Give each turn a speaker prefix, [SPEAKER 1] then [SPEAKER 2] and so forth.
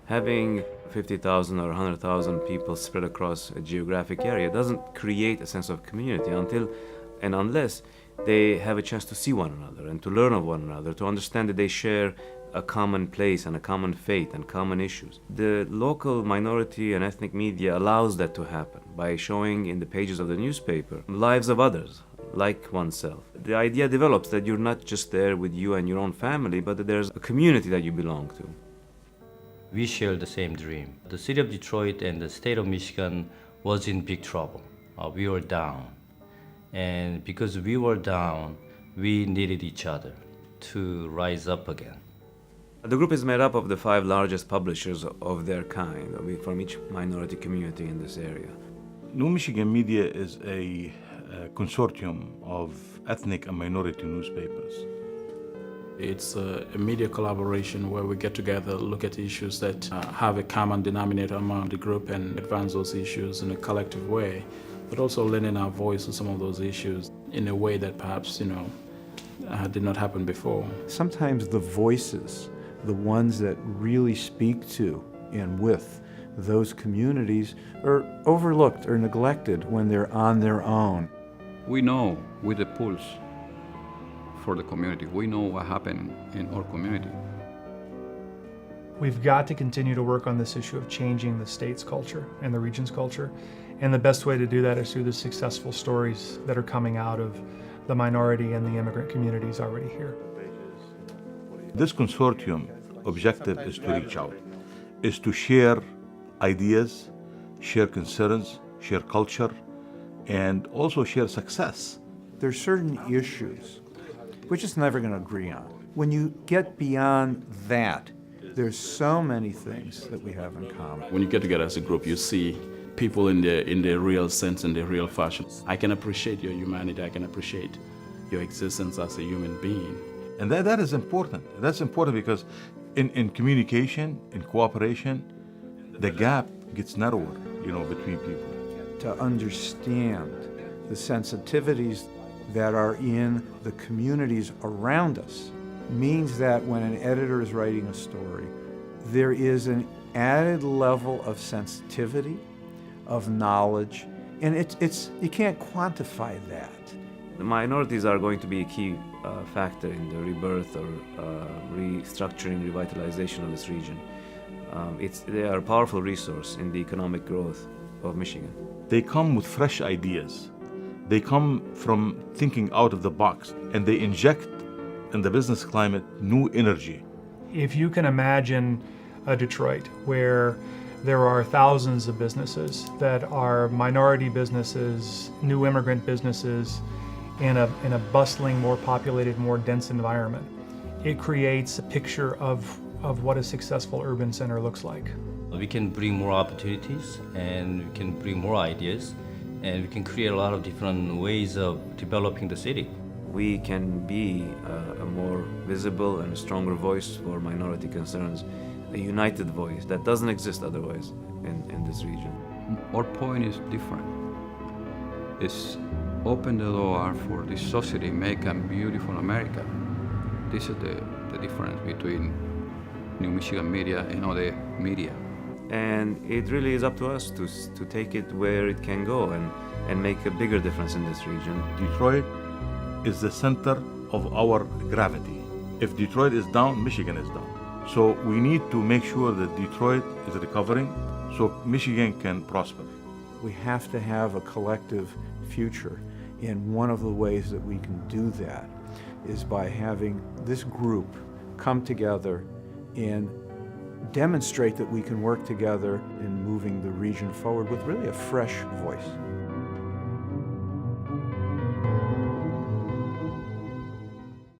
[SPEAKER 1] Having 50,000 or 100,000 people spread across a geographic area doesn't create a sense of community until and unless they have a chance to see one another and to learn of one another, to understand that they share a common place and a common fate and common issues. The local minority and ethnic media allows that to happen by showing in the pages of the newspaper lives of others, like oneself. The idea develops that you're not just there with you and your own family, but that there's a community that you belong to.
[SPEAKER 2] We share the same dream. The city of Detroit and the state of Michigan was in big trouble. We were down. And because we were down, we needed each other to rise up again.
[SPEAKER 1] The group is made up of the 5 largest publishers of their kind, from each minority community in this area.
[SPEAKER 3] New Michigan Media is a consortium of ethnic and minority newspapers.
[SPEAKER 4] It's a media collaboration where we get together, look at issues that have a common denominator among the group and advance those issues in a collective way, but also lending our voice to some of those issues in a way that perhaps, did not happen before.
[SPEAKER 5] Sometimes the voices, the ones that really speak to and with those communities, are overlooked or neglected when they're on their own.
[SPEAKER 6] We know with the pulse for the community. We know what happened in our community.
[SPEAKER 7] We've got to continue to work on this issue of changing the state's culture and the region's culture. And the best way to do that is through the successful stories that are coming out of the minority and the immigrant communities already here.
[SPEAKER 3] This consortium objective is to reach out, is to share ideas, share concerns, share culture, and also share success.
[SPEAKER 5] There's certain issues we're just never going to agree on. When you get beyond that, there's so many things that we have in common.
[SPEAKER 4] When you get together as a group, you see people in the real sense, in the real fashion. I can appreciate your humanity. I can appreciate your existence as a human being.
[SPEAKER 3] And that is important. That's important because in communication, in cooperation, the gap gets narrower, between people.
[SPEAKER 5] To understand the sensitivities that are in the communities around us means that when an editor is writing a story, there is an added level of sensitivity, of knowledge, and you can't quantify that.
[SPEAKER 1] The minorities are going to be a key factor in the rebirth or restructuring, revitalization of this region. They are a powerful resource in the economic growth of Michigan.
[SPEAKER 3] They come with fresh ideas. They come from thinking out of the box, and they inject in the business climate new energy.
[SPEAKER 7] If you can imagine a Detroit where there are thousands of businesses that are minority businesses, new immigrant businesses, in a bustling, more populated, more dense environment, it creates a picture of what a successful urban center looks like.
[SPEAKER 2] We can bring more opportunities, and we can bring more ideas, and we can create a lot of different ways of developing the city.
[SPEAKER 1] We can be a more visible and a stronger voice for minority concerns, a united voice that doesn't exist otherwise in this region.
[SPEAKER 6] Our point is different. It's open the door for this society, make a beautiful America. This is the difference between New Michigan Media and other media.
[SPEAKER 1] And it really is up to us to take it where it can go and make a bigger difference in this region.
[SPEAKER 3] Detroit is the center of our gravity. If Detroit is down, Michigan is down. So we need to make sure that Detroit is recovering so Michigan can prosper.
[SPEAKER 5] We have to have a collective future, and one of the ways that we can do that is by having this group come together and demonstrate that we can work together in moving the region forward with really a fresh voice.